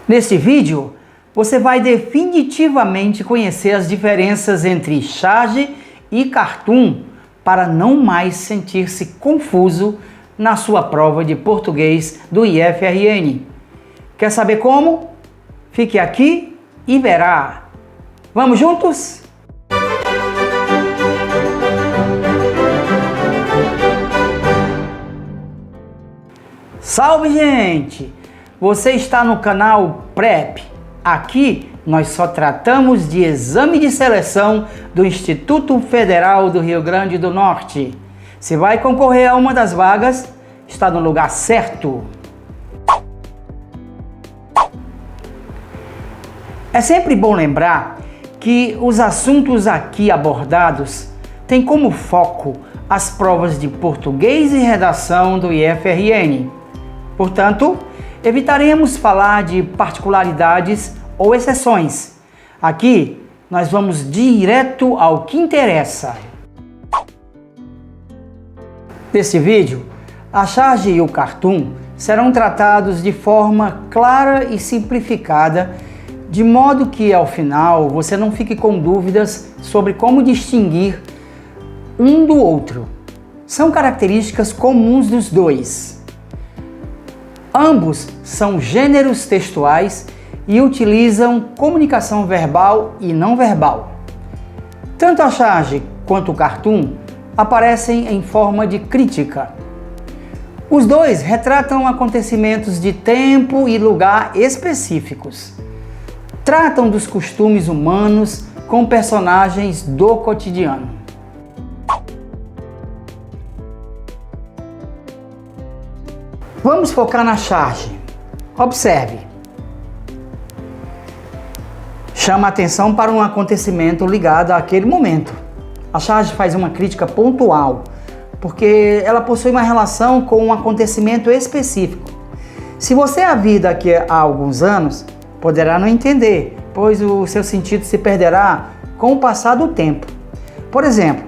Neste vídeo, você vai definitivamente conhecer as diferenças entre charge e cartoon para não mais sentir-se confuso na sua prova de português do IFRN. Quer saber como? Fique aqui e verá. Vamos juntos? Salve, gente! Você está no canal PREP. Aqui nós só tratamos de exame de seleção do Instituto Federal do Rio Grande do Norte. Se vai concorrer a uma das vagas, está no lugar certo. É sempre bom lembrar que os assuntos aqui abordados têm como foco as provas de português e redação do IFRN. Portanto, evitaremos falar de particularidades ou exceções. Aqui, nós vamos direto ao que interessa. Neste vídeo, a charge e o cartoon serão tratados de forma clara e simplificada, de modo que, ao final, você não fique com dúvidas sobre como distinguir um do outro. São características comuns dos dois. Ambos são gêneros textuais e utilizam comunicação verbal e não verbal. Tanto a charge quanto o cartoon aparecem em forma de crítica. Os dois retratam acontecimentos de tempo e lugar específicos. Tratam dos costumes humanos com personagens do cotidiano. Vamos focar na charge. Observe. Chama a atenção para um acontecimento ligado àquele momento. A charge faz uma crítica pontual, porque ela possui uma relação com um acontecimento específico. Se você a vir daqui a alguns anos, poderá não entender, pois o seu sentido se perderá com o passar do tempo. Por exemplo,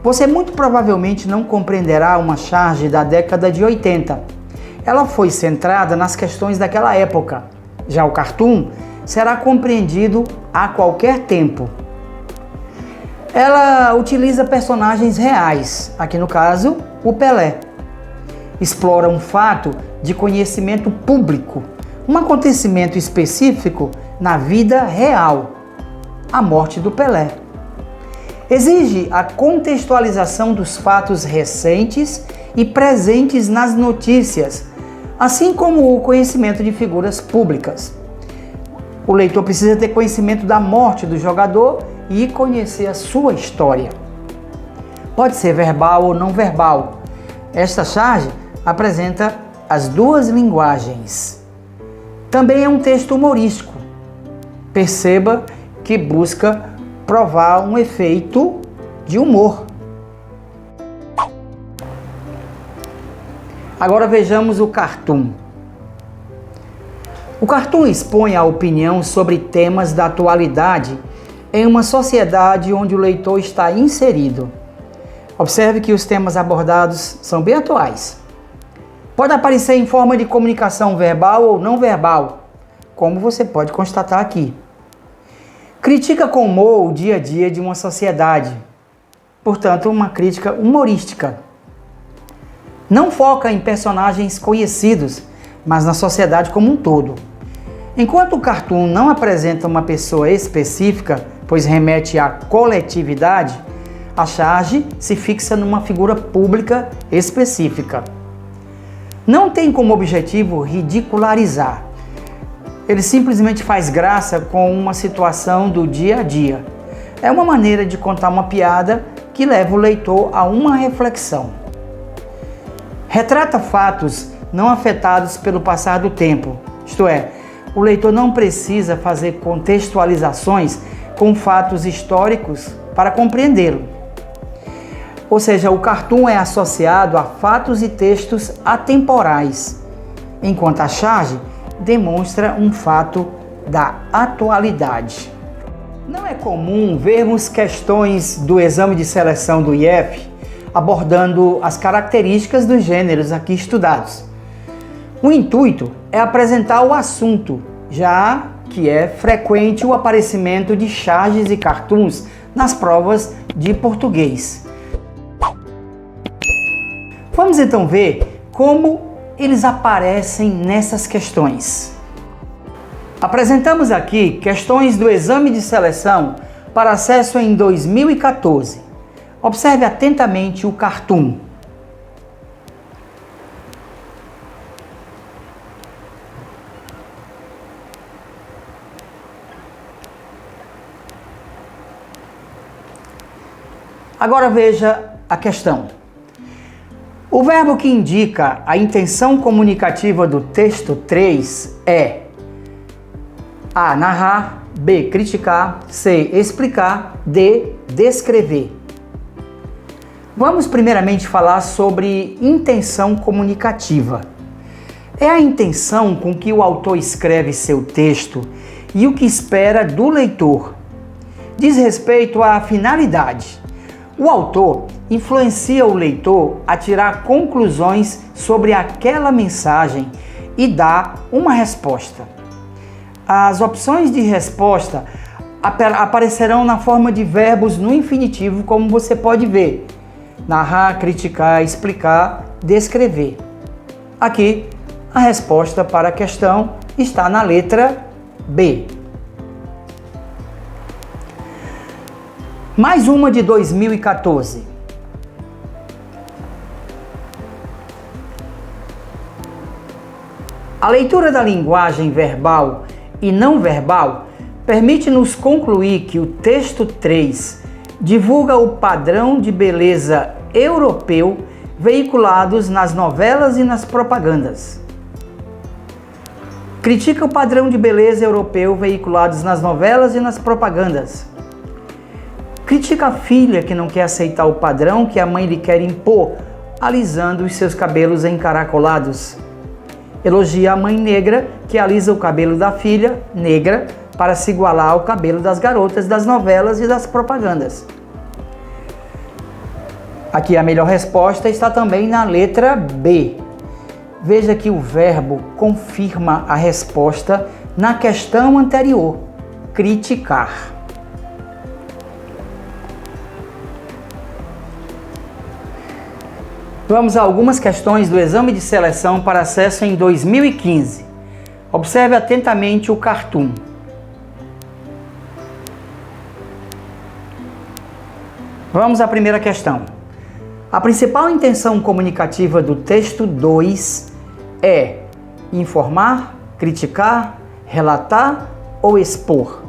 você muito provavelmente não compreenderá uma charge da década de 80. Ela foi centrada nas questões daquela época. Já o cartoon será compreendido a qualquer tempo. Ela utiliza personagens reais, aqui no caso, o Pelé. Explora um fato de conhecimento público, um acontecimento específico na vida real, a morte do Pelé. Exige a contextualização dos fatos recentes e presentes nas notícias, assim como o conhecimento de figuras públicas. O leitor precisa ter conhecimento da morte do jogador e conhecer a sua história. Pode ser verbal ou não verbal. Esta charge apresenta as duas linguagens. Também é um texto humorístico. Perceba que busca provar um efeito de humor. Agora vejamos o cartoon. O cartoon expõe a opinião sobre temas da atualidade em uma sociedade onde o leitor está inserido. Observe que os temas abordados são bem atuais. Pode aparecer em forma de comunicação verbal ou não verbal, como você pode constatar aqui. Critica com humor o dia a dia de uma sociedade, portanto, uma crítica humorística. Não foca em personagens conhecidos, mas na sociedade como um todo. Enquanto o cartoon não apresenta uma pessoa específica, pois remete à coletividade, a charge se fixa numa figura pública específica. Não tem como objetivo ridicularizar. Ele simplesmente faz graça com uma situação do dia a dia. É uma maneira de contar uma piada que leva o leitor a uma reflexão. Retrata fatos não afetados pelo passar do tempo, isto é, o leitor não precisa fazer contextualizações com fatos históricos para compreendê-lo. Ou seja, o cartoon é associado a fatos e textos atemporais, enquanto a charge demonstra um fato da atualidade. Não é comum vermos questões do exame de seleção do IF abordando as características dos gêneros aqui estudados. O intuito é apresentar o assunto já que é frequente o aparecimento de charges e cartoons nas provas de português. Vamos então ver como eles aparecem nessas questões. Apresentamos aqui questões do exame de seleção para acesso em 2014. Observe atentamente o cartoon. Agora veja a questão. O verbo que indica a intenção comunicativa do texto 3 é A. Narrar, B. Criticar, C. Explicar, D. Descrever. Vamos primeiramente falar sobre intenção comunicativa. É a intenção com que o autor escreve seu texto e o que espera do leitor. Diz respeito à finalidade. O autor influencia o leitor a tirar conclusões sobre aquela mensagem e dá uma resposta. As opções de resposta aparecerão na forma de verbos no infinitivo, como você pode ver: narrar, criticar, explicar, descrever. Aqui, a resposta para a questão está na letra B. Mais uma de 2014. A leitura da linguagem verbal e não verbal permite-nos concluir que o texto 3 divulga o padrão de beleza europeu veiculados nas novelas e nas propagandas. Critica o padrão de beleza europeu veiculados nas novelas e nas propagandas. Critica a filha que não quer aceitar o padrão que a mãe lhe quer impor, alisando os seus cabelos encaracolados. Elogia a mãe negra que alisa o cabelo da filha negra para se igualar ao cabelo das garotas das novelas e das propagandas. Aqui a melhor resposta está também na letra B. Veja que o verbo confirma a resposta na questão anterior: criticar. Vamos a algumas questões do exame de seleção para acesso em 2015. Observe atentamente o cartoon. Vamos à primeira questão. A principal intenção comunicativa do texto 2 é informar, criticar, relatar ou expor.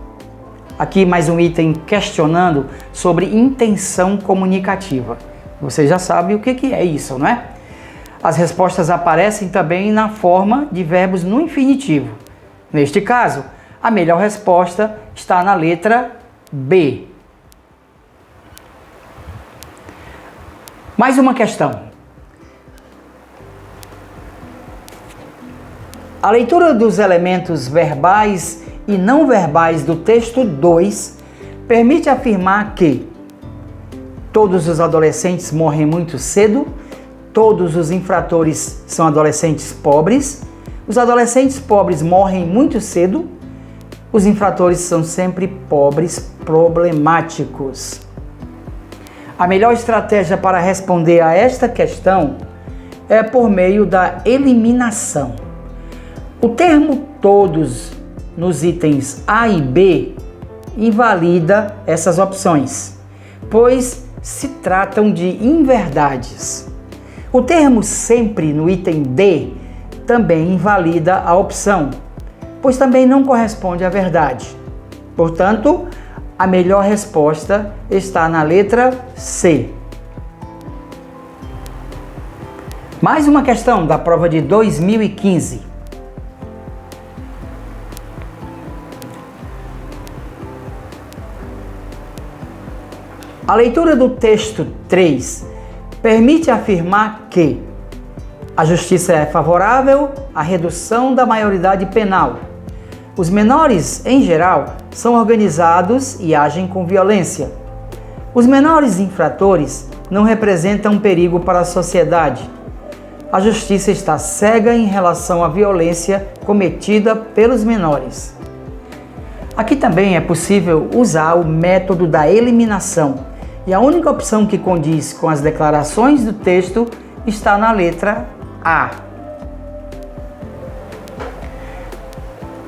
Aqui mais um item questionando sobre intenção comunicativa. Você já sabe o que é isso, não é? As respostas aparecem também na forma de verbos no infinitivo. Neste caso, a melhor resposta está na letra B. Mais uma questão. A leitura dos elementos verbais e não verbais do texto 2 permite afirmar que todos os adolescentes morrem muito cedo, todos os infratores são adolescentes pobres, os adolescentes pobres morrem muito cedo, os infratores são sempre pobres problemáticos. A melhor estratégia para responder a esta questão é por meio da eliminação. O termo todos nos itens A e B invalida essas opções, pois se tratam de inverdades. O termo sempre no item D também invalida a opção, pois também não corresponde à verdade. Portanto, a melhor resposta está na letra C. Mais uma questão da prova de 2015. A leitura do texto 3 permite afirmar que a justiça é favorável à redução da maioridade penal. Os menores, em geral, são organizados e agem com violência. Os menores infratores não representam perigo para a sociedade. A justiça está cega em relação à violência cometida pelos menores. Aqui também é possível usar o método da eliminação, e a única opção que condiz com as declarações do texto está na letra A.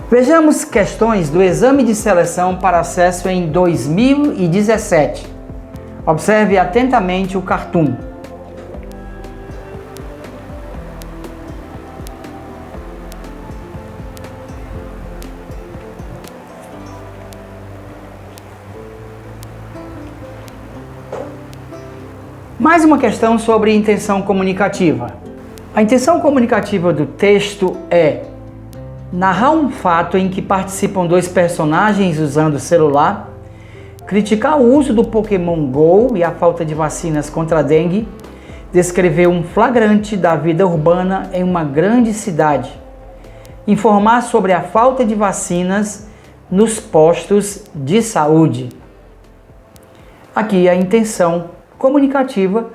Vejamos questões do exame de seleção para acesso em 2017. Observe atentamente o cartoon. Mais uma questão sobre intenção comunicativa. A intenção comunicativa do texto é narrar um fato em que participam dois personagens usando o celular, criticar o uso do Pokémon GO e a falta de vacinas contra a dengue, descrever um flagrante da vida urbana em uma grande cidade, informar sobre a falta de vacinas nos postos de saúde. Aqui a intenção comunicativa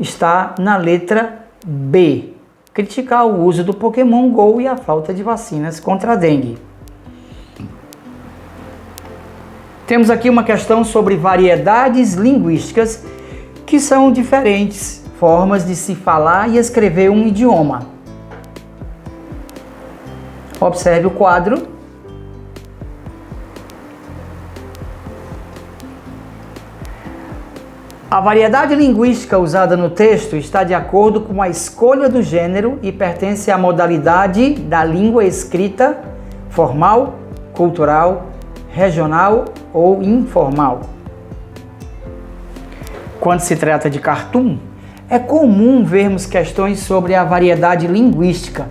está na letra B. Criticar o uso do Pokémon GO e a falta de vacinas contra a dengue. Temos aqui uma questão sobre variedades linguísticas, que são diferentes formas de se falar e escrever um idioma. Observe o quadro. A variedade linguística usada no texto está de acordo com a escolha do gênero e pertence à modalidade da língua escrita, formal, cultural, regional ou informal. Quando se trata de cartoon, é comum vermos questões sobre a variedade linguística.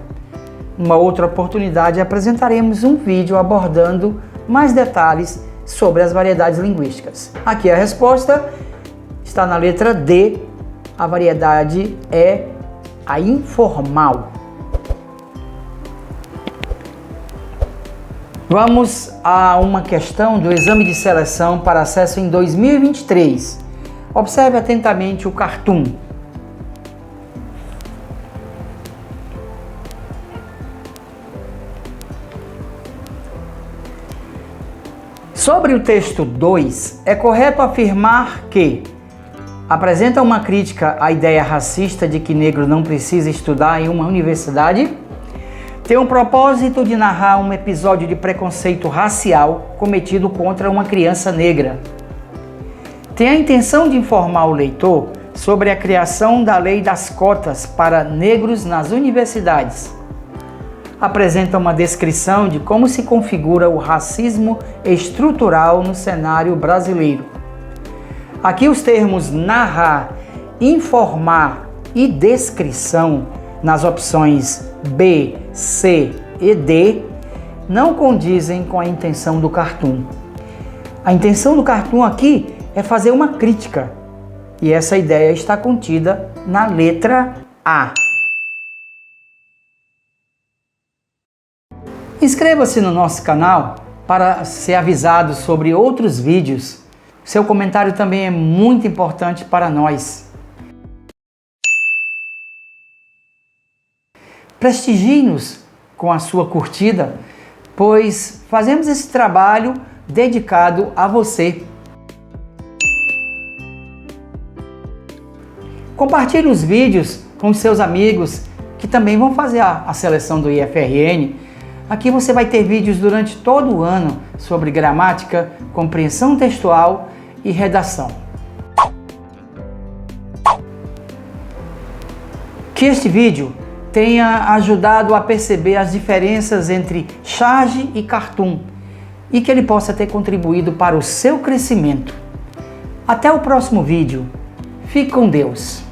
Numa outra oportunidade, apresentaremos um vídeo abordando mais detalhes sobre as variedades linguísticas. Aqui a resposta está na letra D, a variedade é a informal. Vamos a uma questão do exame de seleção para acesso em 2023. Observe atentamente o cartoon. Sobre o texto 2, é correto afirmar que apresenta uma crítica à ideia racista de que negro não precisa estudar em uma universidade, tem o propósito de narrar um episódio de preconceito racial cometido contra uma criança negra, tem a intenção de informar o leitor sobre a criação da lei das cotas para negros nas universidades, apresenta uma descrição de como se configura o racismo estrutural no cenário brasileiro. Aqui os termos narrar, informar e descrição nas opções B, C e D não condizem com a intenção do cartoon. A intenção do cartoon aqui é fazer uma crítica e essa ideia está contida na letra A. Inscreva-se no nosso canal para ser avisado sobre outros vídeos. Seu comentário também é muito importante para nós. Prestigie-nos com a sua curtida, pois fazemos esse trabalho dedicado a você. Compartilhe os vídeos com seus amigos que também vão fazer a seleção do IFRN. Aqui você vai ter vídeos durante todo o ano sobre gramática, compreensão textual e redação. Que este vídeo tenha ajudado a perceber as diferenças entre charge e cartoon e que ele possa ter contribuído para o seu crescimento. Até o próximo vídeo. Fique com Deus.